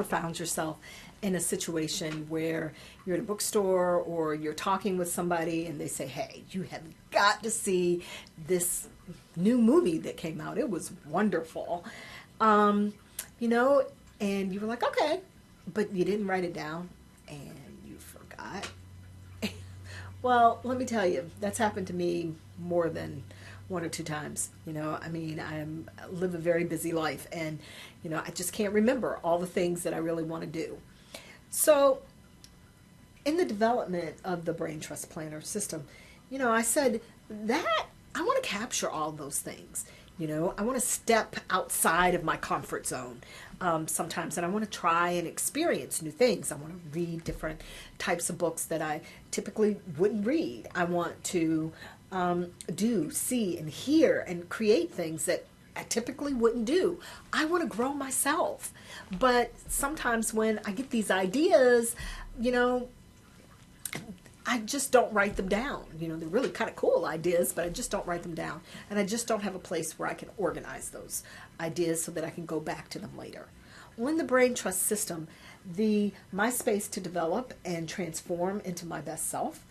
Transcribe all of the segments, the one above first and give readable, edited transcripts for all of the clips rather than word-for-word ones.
ever found yourself in a situation where you're at a bookstore or you're talking with somebody and they say, hey, you have got to see this new movie that came out. It was wonderful. You know, and you were like, okay, but you didn't write it down and you forgot. Well, let me tell you, that's happened to me more than one or two times. You know, I mean, I live a very busy life and, you know, I just can't remember all the things that I really want to do. So in the development of the Brain Trust Planner system, you know, I said that I want to capture all those things. You know, I want to step outside of my comfort zone sometimes, and I want to try and experience new things. I want to read different types of books that I typically wouldn't read. I want to do, see, and hear and create things that I typically wouldn't do. I want to grow myself. But sometimes when I get these ideas, you know, I just don't write them down. You know, they're really kind of cool ideas, but I just don't write them down. And I just don't have a place where I can organize those ideas so that I can go back to them later. Well, in the Brain Trust system, my space to develop and transform into my best self,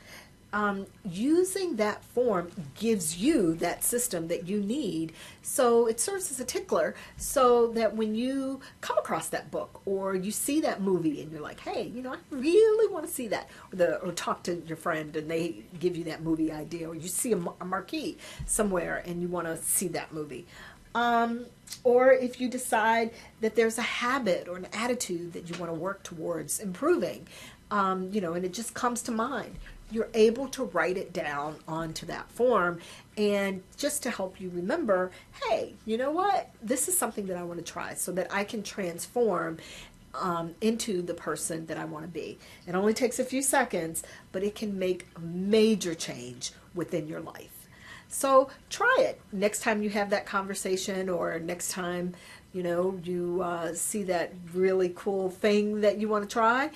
using that form gives you that system that you need. So it serves as a tickler so that when you come across that book or you see that movie and you're like, hey, you know, I really want to see that, or talk to your friend and they give you that movie idea, or you see a marquee somewhere and you want to see that movie. Or if you decide that there's a habit or an attitude that you want to work towards improving, you know, and it just comes to mind, you're able to write it down onto that form, and just to help you remember, hey, you know what? This is something that I want to try so that I can transform into the person that I want to be. It only takes a few seconds, but it can make a major change within your life. So try it. Next time you have that conversation, or next time, you know, you see that really cool thing that you want to try,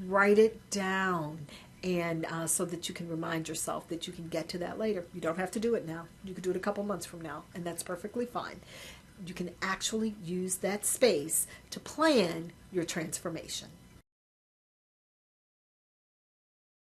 write it down. And so that you can remind yourself that you can get to that later. You don't have to do it now. You could do it a couple months from now, and that's perfectly fine. You can actually use that space to plan your transformation.